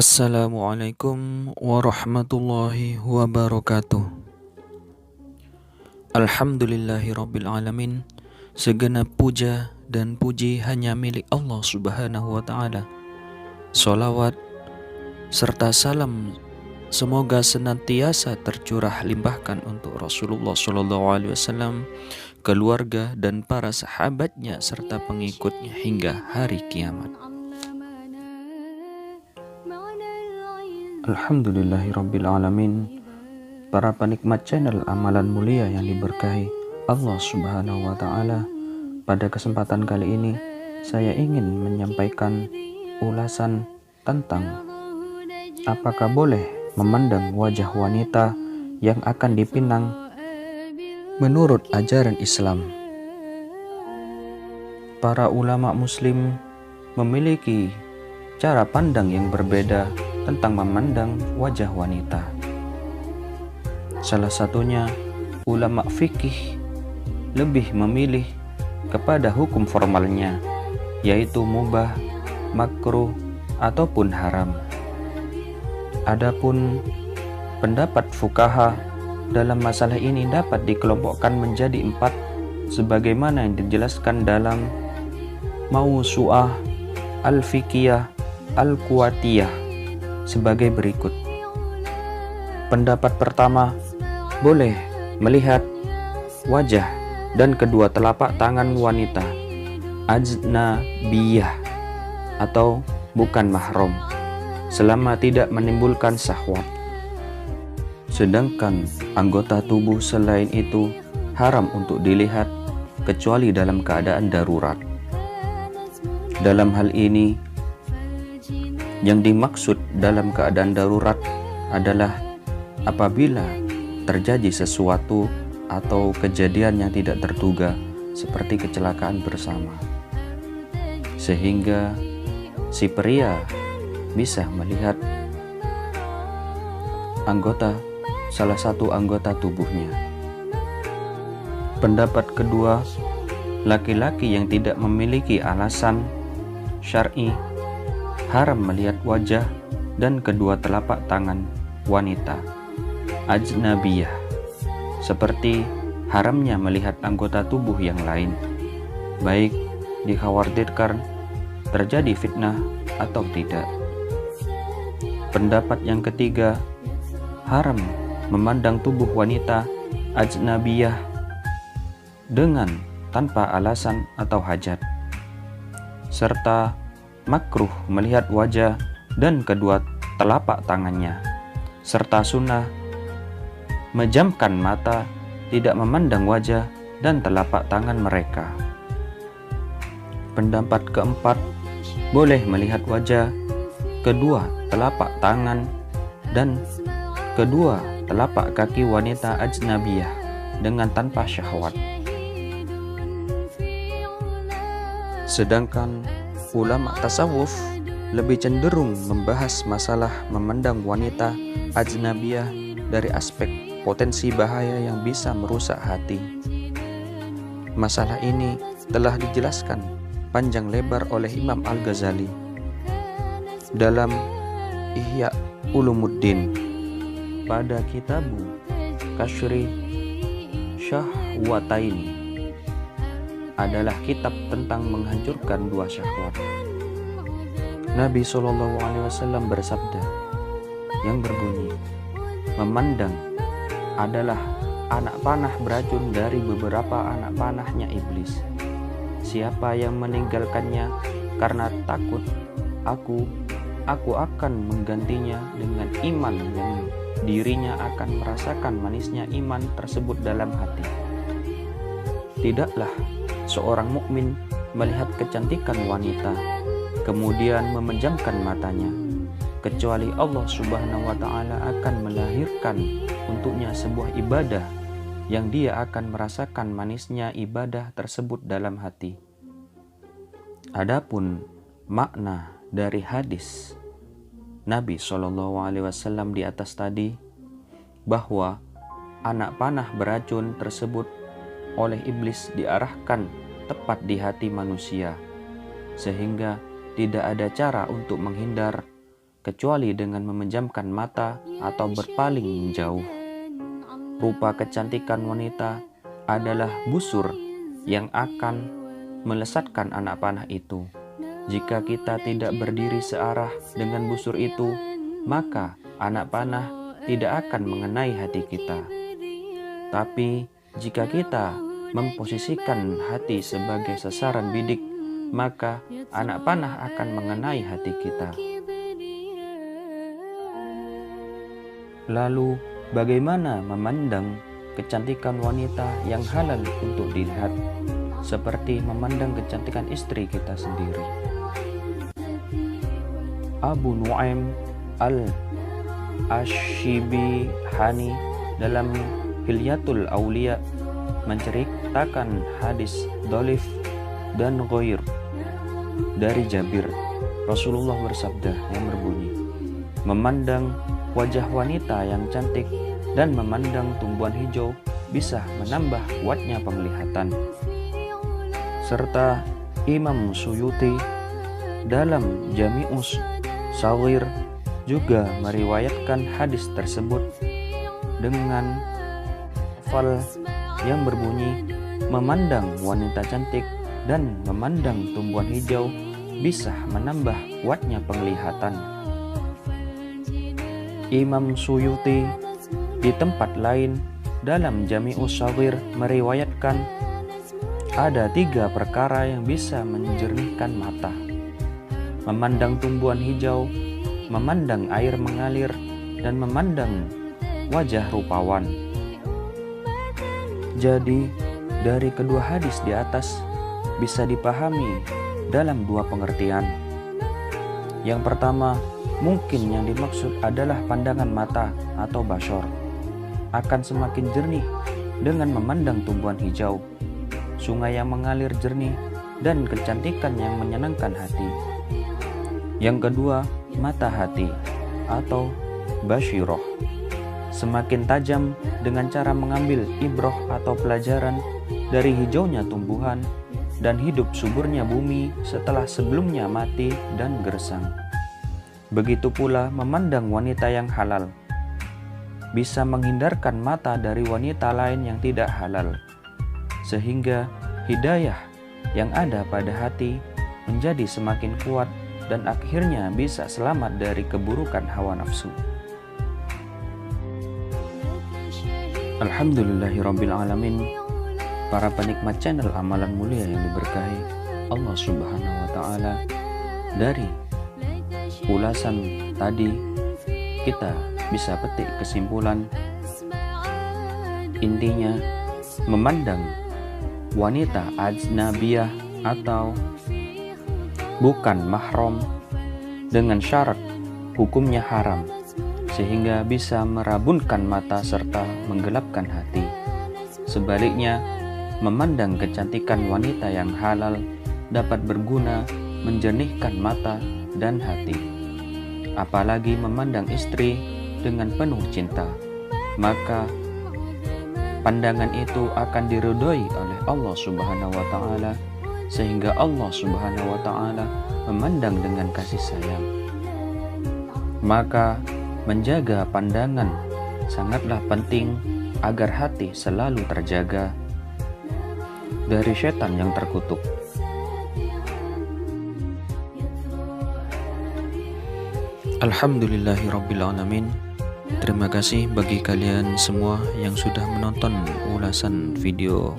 Assalamualaikum warahmatullahi wabarakatuh. Alhamdulillahirabbil alamin. Segenap puja dan puji hanya milik Allah Subhanahu wa taala. Shalawat serta salam semoga senantiasa tercurah limpahkan untuk Rasulullah SAW, keluarga dan para sahabatnya serta pengikutnya hingga hari kiamat. Alhamdulillahirabbil alamin. Para penikmat channel Amalan Mulia yang diberkahi Allah Subhanahu wa taala, pada kesempatan kali ini saya ingin menyampaikan ulasan tentang apakah boleh memandang wajah wanita yang akan dipinang menurut ajaran Islam. Para ulama muslim memiliki cara pandang yang berbeda tentang memandang wajah wanita. Salah satunya, ulama fikih lebih memilih kepada hukum formalnya, yaitu mubah, makruh, ataupun haram. Adapun pendapat fuqaha dalam masalah ini dapat dikelompokkan menjadi 4 sebagaimana yang dijelaskan dalam Mawsu'ah Al-Fiqhiyah Al-Quwatiyah sebagai berikut. Pendapat pertama, boleh melihat wajah dan kedua telapak tangan wanita ajnabiyah atau bukan mahram selama tidak menimbulkan syahwat. Sedangkan anggota tubuh selain itu haram untuk dilihat kecuali dalam keadaan darurat. Dalam hal ini, yang dimaksud dalam keadaan darurat adalah apabila terjadi sesuatu atau kejadian yang tidak terduga seperti kecelakaan bersama, sehingga si pria bisa melihat salah satu anggota tubuhnya. Pendapat kedua, laki-laki yang tidak memiliki alasan syar'i haram melihat wajah dan kedua telapak tangan wanita ajnabiyah, seperti haramnya melihat anggota tubuh yang lain, baik dikhawatirkan terjadi fitnah atau tidak. Pendapat yang ketiga, haram memandang tubuh wanita ajnabiyah dengan tanpa alasan atau hajat, serta makruh melihat wajah dan kedua telapak tangannya, serta sunnah menjamkan mata, tidak memandang wajah dan telapak tangan mereka. Pendapat keempat, boleh melihat wajah, kedua telapak tangan dan kedua telapak kaki wanita ajnabiyah dengan tanpa syahwat. Sedangkan ulama tasawuf lebih cenderung membahas masalah memandang wanita ajnabiyah dari aspek potensi bahaya yang bisa merusak hati. Masalah ini telah dijelaskan panjang lebar oleh Imam Al-Ghazali dalam Ihya Ulumuddin pada kitabu Kasyri Syahwataini, adalah kitab tentang menghancurkan 2 syahwat. Nabi SAW bersabda yang berbunyi, memandang adalah anak panah beracun dari beberapa anak panahnya iblis. Siapa yang meninggalkannya karena takut, aku akan menggantinya dengan iman yang dirinya akan merasakan manisnya iman tersebut dalam hati. Tidaklah seorang mukmin melihat kecantikan wanita kemudian memejamkan matanya, kecuali Allah Subhanahu wa taala akan melahirkan untuknya sebuah ibadah yang dia akan merasakan manisnya ibadah tersebut dalam hati. Adapun makna dari hadis Nabi SAW di atas tadi, bahwa anak panah beracun tersebut oleh iblis diarahkan tepat di hati manusia, sehingga tidak ada cara untuk menghindar kecuali dengan memejamkan mata atau berpaling menjauh. Rupa kecantikan wanita adalah busur yang akan melesatkan anak panah itu. Jika kita tidak berdiri searah dengan busur itu, maka anak panah tidak akan mengenai hati kita. Tapi jika kita memposisikan hati sebagai sasaran bidik, maka anak panah akan mengenai hati kita. Lalu, bagaimana memandang kecantikan wanita yang halal untuk dilihat, seperti memandang kecantikan istri kita sendiri? Abu Nu'aim al-Ashibihani dalam Hilyatul Auliya menceritakan hadis dhalif dan ghair dari Jabir. Rasulullah bersabda yang berbunyi, memandang wajah wanita yang cantik dan memandang tumbuhan hijau bisa menambah kuatnya penglihatan. Serta Imam Suyuti dalam Jami'us Shaghir juga meriwayatkan hadis tersebut dengan lafal yang berbunyi, memandang wanita cantik dan memandang tumbuhan hijau bisa menambah kuatnya penglihatan. Imam Suyuti di tempat lain dalam Jami'us Shaghir meriwayatkan ada 3 perkara yang bisa menjernihkan mata: memandang tumbuhan hijau, memandang air mengalir, dan memandang wajah rupawan. Jadi, dari kedua hadis di atas bisa dipahami dalam 2 pengertian. Yang pertama, mungkin yang dimaksud adalah pandangan mata atau basyar akan semakin jernih dengan memandang tumbuhan hijau, sungai yang mengalir jernih, dan kecantikan yang menyenangkan hati. Yang kedua, mata hati atau basyirah semakin tajam dengan cara mengambil ibrah atau pelajaran dari hijaunya tumbuhan dan hidup suburnya bumi setelah sebelumnya mati dan gersang. Begitu pula memandang wanita yang halal bisa menghindarkan mata dari wanita lain yang tidak halal, sehingga hidayah yang ada pada hati menjadi semakin kuat dan akhirnya bisa selamat dari keburukan hawa nafsu. Alhamdulillahirrabbilalamin. Para penikmat channel Amalan Mulia yang diberkahi Allah Subhanahu wa Ta'ala, dari ulasan tadi kita bisa petik kesimpulan, intinya memandang wanita ajnabiyah atau bukan mahram dengan syarat hukumnya haram, sehingga bisa merabunkan mata serta menggelapkan hati. Sebaliknya, memandang kecantikan wanita yang halal dapat berguna menjernihkan mata dan hati. Apalagi memandang istri dengan penuh cinta, maka pandangan itu akan diridhoi oleh Allah Subhanahu wa Ta'ala, sehingga Allah Subhanahu wa Ta'ala memandang dengan kasih sayang. Maka menjaga pandangan sangatlah penting agar hati selalu terjaga dari setan yang terkutuk. Alhamdulillahirrabbilalamin. Terima kasih bagi kalian semua yang sudah menonton ulasan video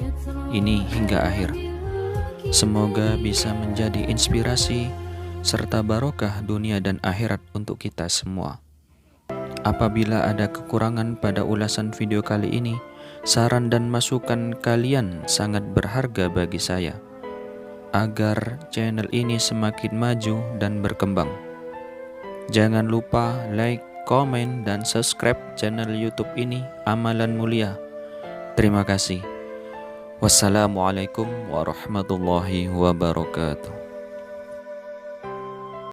ini hingga akhir. Semoga bisa menjadi inspirasi serta barokah dunia dan akhirat untuk kita semua. Apabila ada kekurangan pada ulasan video kali ini, saran dan masukan kalian sangat berharga bagi saya, agar channel ini semakin maju dan berkembang. Jangan lupa like, komen, dan subscribe channel YouTube ini, Amalan Mulia. Terima kasih. Wassalamualaikum warahmatullahi wabarakatuh.